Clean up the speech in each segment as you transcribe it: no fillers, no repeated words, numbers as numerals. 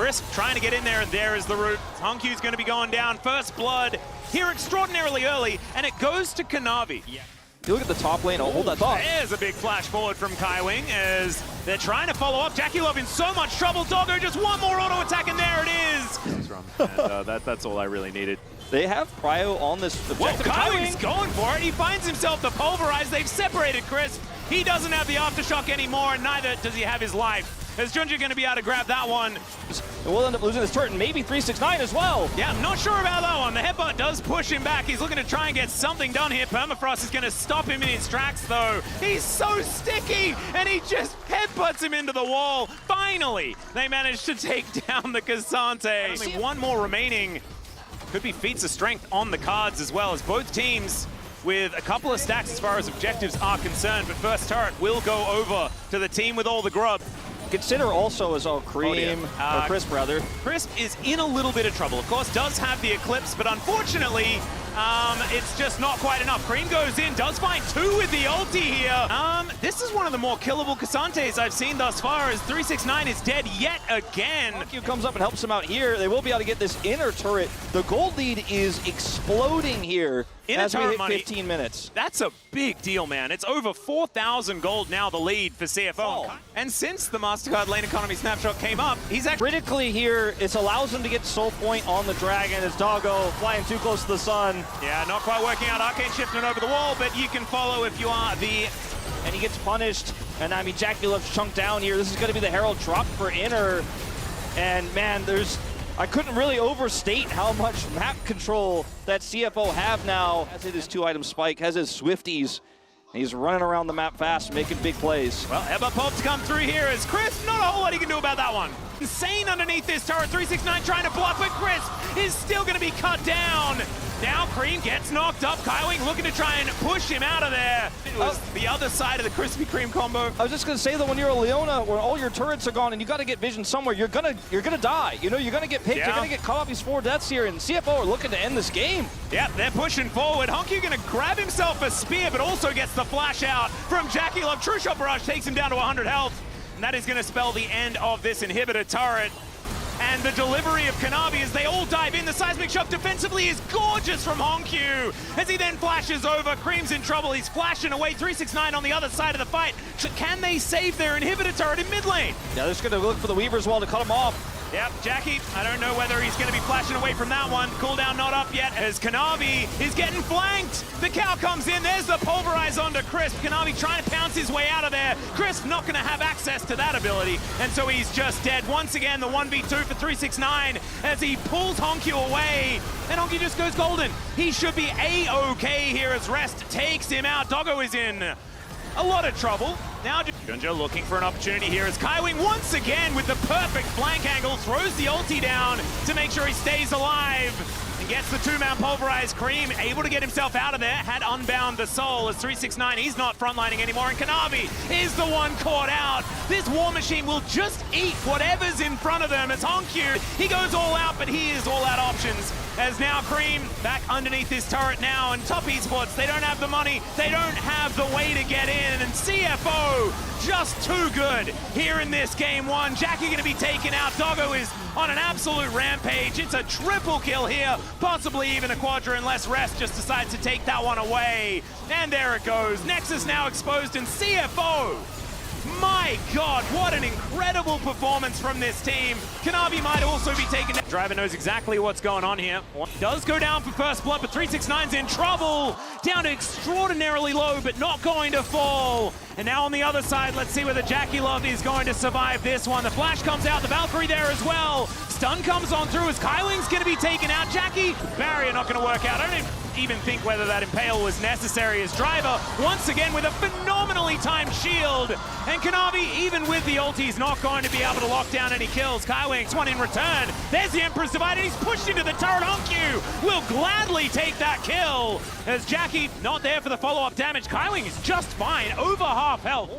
Crisp trying to get in there, and there is the root. Honkyu's going to be going down. First blood here extraordinarily early, and it goes to Kanavi. Yeah. If you look at the top lane, hold that thought. There's a big flash forward from Kaiwing as they're trying to follow up. Jackie Love in so much trouble. Doggo just one more auto attack, and there it is. And, that's all I really needed. They have Prio on this objective. Well, Kaiwing's going for it. He finds himself the pulverize. They've separated Crisp. He doesn't have the aftershock anymore, and neither does he have his life. Is Junji going to be able to grab that one? And we'll end up losing this turret, and maybe 369 as well. Yeah, I'm not sure about that one. The headbutt does push him back. He's looking to try and get something done here. Permafrost is going to stop him in his tracks, though. He's so sticky, and he just headbutts him into the wall. Finally, they managed to take down the Cassante. Only one more remaining. Could be feats of strength on the cards as well, as both teams with a couple of stacks as far as objectives are concerned. But first turret will go over to the team with all the grub. Consider also as Cream, or Crisp rather. Crisp is in a little bit of trouble. Of course, does have the Eclipse, but unfortunately, it's just not quite enough. Cream goes in, does find two with the ulti here. This is one of the more killable Cassantes I've seen thus far, as 369 is dead yet again. Honky comes up and helps him out here. They will be able to get this inner turret. The gold lead is exploding here as we hit 15 minutes. That's a big deal, man. It's over 4,000 gold now, the lead for CFO. Oh. And since the MasterCard lane economy snapshot came up, he's actually... Critically here, it allows him to get soul point on the dragon as Doggo flying too close to the sun. Yeah, not quite working out. Arcane shifting over the wall, but you can follow if you are the... And he gets punished. And I mean, Jackie Love's chunked down here. This is going to be the Herald drop for inner. And man, I couldn't really overstate how much map control that CFO have now. Has hit his 2-item spike, has his Swifties. He's running around the map fast, making big plays. Well, Ebba Pope's come through here as Crisp. Not a whole lot he can do about that one. Insane underneath this turret. 369 trying to block, but Crisp is still going to be cut down. Now Cream gets knocked up. Kaiwing looking to try and push him out of there. It was the other side of the Crispy Cream combo. I was just gonna say that when you're a Leona, when all your turrets are gone and you got to get vision somewhere, you're gonna die. You know, you're gonna get picked. Yeah. You're gonna get caught off these 4 deaths here, and CFO are looking to end this game. Yeah, they're pushing forward. Honky gonna grab himself a spear, but also gets the flash out from Jackie Love. True Shot Barrage takes him down to 100 health, and that is gonna spell the end of this inhibitor turret. And the delivery of Kanavi as they all dive in. The seismic shock defensively is gorgeous from Honkyu. As he then flashes over, Cream's in trouble. He's flashing away. 369 on the other side of the fight. So can they save their inhibitor turret in mid lane? Yeah, they're just going to look for the Weaver as well to cut him off. Yep, Jackie, I don't know whether he's going to be flashing away from that one. Cooldown not up yet as Kanavi is getting flanked. The cow comes in. There's the pulverize onto Crisp. Kanavi trying to pounce his way out of there. Crisp not going to have access to that ability, and so he's just dead. Once again, the 1v2 for 369 as he pulls Honkyu away, and Honkyu just goes golden. He should be A-okay here as Rest takes him out. Doggo is in a lot of trouble. Now Junjo looking for an opportunity here as Kaiwing once again with the perfect flank angle throws the ulti down to make sure he stays alive and gets the 2-man pulverized. Cream able to get himself out of there, had unbound the soul as 369, he's not frontlining anymore, and Kanavi is the one caught out. This War Machine will just eat whatever's in front of them as Honkyu, he goes all out, but he is all out options. As now Cream back underneath this turret now, and top esports, they don't have the money, they don't have the way to get in, and CFO just too good here in this game one. Jackie gonna be taken out. Doggo is on an absolute rampage. It's a triple kill here, possibly even a quadra unless Rest just decides to take that one away. And there it goes. Nexus now exposed, and CFO, my God, what an incredible performance from this team. Kanavi might also be taken down. Driver knows exactly what's going on here. Does go down for first blood, but 369's in trouble. Down to extraordinarily low, but not going to fall. And now on the other side, let's see whether Jackie Love is going to survive this one. The flash comes out, the Valkyrie there as well. Stun comes on through as Kaiwing's going to be taken out. Jackie, barrier not going to work out. I don't even think whether that Impale was necessary as Driver, once again with a phenomenally timed shield. And Kanavi, even with the ulti, is not going to be able to lock down any kills. Kaiwing's one in return. There's the Emperor's Divide, and he's pushed into the turret. Honkyu will gladly take that kill. As Jackie not there for the follow-up damage. Kaiwing is just fine, over half health.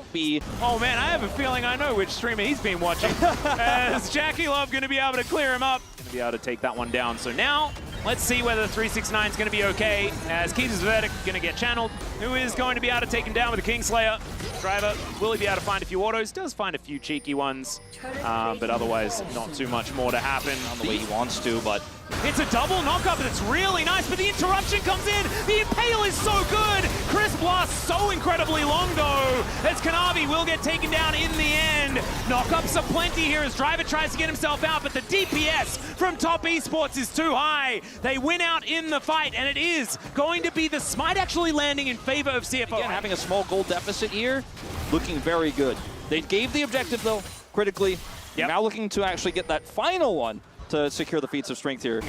Oh man, I have a feeling I know which streamer he's been watching. As Jackie Love going to be able to clear him up. Going to be able to take that one down. So now, let's see whether 369 is going to be okay, as Keith's verdict going to get channeled. who is going to be able to take him down with a Kingslayer. Driver, will he be able to find a few autos? Does find a few cheeky ones, but otherwise not too much more to happen. On the way he wants to, but it's a double knockup, and it's really nice, but the interruption comes in. The Impale is so good. Chris blasts so incredibly long, though, as Kanavi will get taken down in the end. Knockups are plenty here as Driver tries to get himself out, but the DPS from Top Esports is too high. They win out in the fight, and it is going to be the smite actually landing in favor of CFO. again, having a small goal deficit here, looking very good. They gave the objective, though, critically. Yep. Now looking to actually get that final one to secure the feats of strength here.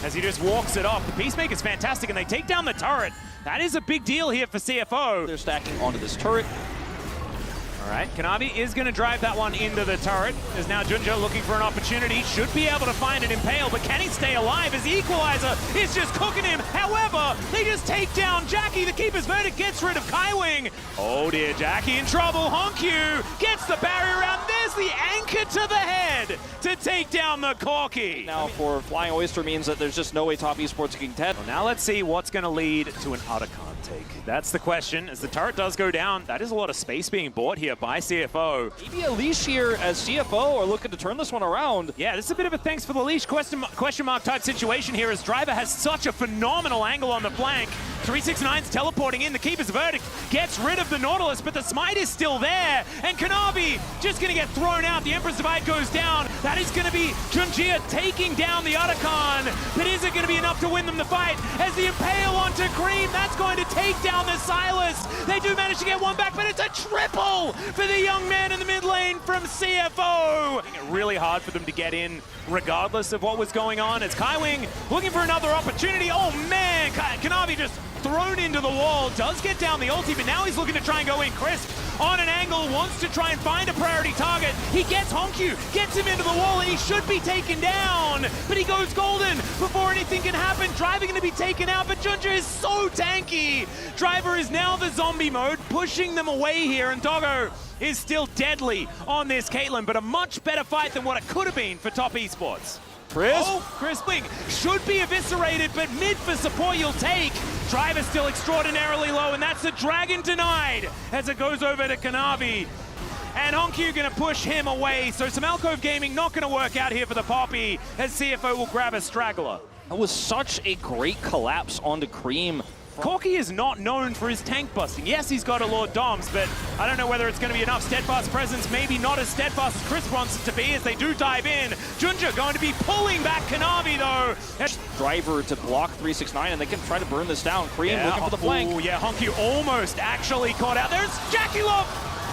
As he just walks it off. The Peacemaker's fantastic, and they take down the turret. That is a big deal here for CFO. They're stacking onto this turret. All right, Kanavi is going to drive that one into the turret. There's now Junja looking for an opportunity. Should be able to find an Impale, but can he stay alive as the Equalizer is just cooking him? However, they just take down Jackie. The Keeper's Verdict gets rid of Kaiwing. Oh dear, Jackie in trouble. Honkyu gets the barrier around. There's the anchor to the head to take down the Corki. Now for Flying Oyster means that there's just no way Top Esports can contend. Well, now let's see what's going to lead to an Otacon take. That's the question. As the turret does go down, that is a lot of space being bought here by CFO. Maybe a leash here as CFO are looking to turn this one around. Yeah, this is a bit of a thanks for the leash question mark type situation here as Driver has such a phenomenal angle on the flank. 369's teleporting in. The Keeper's Verdict gets rid of the Nautilus, but the smite is still there. And Kanavi just going to get thrown out. The Emperor's Divide goes down. That is going to be Junjia taking down the Otacon. But is it going to be enough to win them the fight? As the Impale onto Cream, that's going to take down the Silas. They do manage to get one back, but it's a triple for the young man in the mid lane from CFO. Really hard for them to get in regardless of what was going on. As Kaiwing looking for another opportunity. Oh man, Kanavi just thrown into the wall, does get down the ulti, but now he's looking to try and go in. Crisp on an angle, wants to try and find a priority target. He gets Honkyu, gets him into the wall, and he should be taken down, but he goes golden before anything can happen. Driver going to be taken out, but Junja is so tanky. Driver is now the zombie mode, pushing them away here, and Doggo is still deadly on this Caitlyn, but a much better fight than what it could have been for Top Esports. Crisp. Oh, Crispling should be eviscerated, but mid for support you'll take. Driver still extraordinarily low, and that's the Dragon denied as it goes over to Kanavi. And Honkyu gonna push him away, so some Alcove Gaming not gonna work out here for the Poppy as CFO will grab a straggler. That was such a great collapse onto Cream. Corki is not known for his tank busting. Yes, he's got a Lord Doms, but I don't know whether it's going to be enough steadfast presence. Maybe not as steadfast as Chris wants it to be as they do dive in. Junja going to be pulling back Kanavi, though. Driver to block 369, and they can try to burn this down. Cream looking for the flank. Oh, yeah, Honkyu almost actually caught out. There's Jackie Love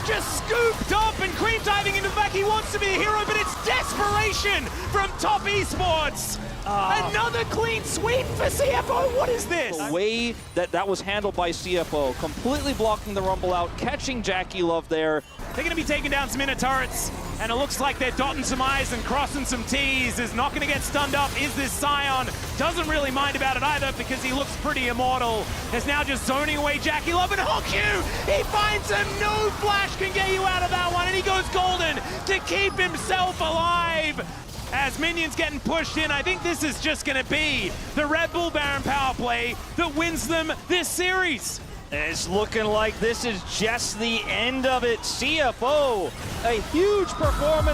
just scooped up, and Cream diving into the back. He wants to be a hero, but it's desperation from Top Esports. Another clean sweep for CFO. What is this? The way that was handled by CFO, completely blocking the rumble out, catching Jackie Love there. They're going to be taking down some inner turrets, and it looks like they're dotting some I's and crossing some T's. Is not going to get stunned up. Is this Scion? Doesn't really mind about it either because he looks pretty immortal. Is now just zoning away Jackie Love, and Honkyu, he finds him. No flash can get you out of that one, and he goes golden to keep himself alive. As minions getting pushed in, I think this is just going to be the Red Bull Baron power play that wins them this series. It's looking like this is just the end of it. CFO, a huge performance.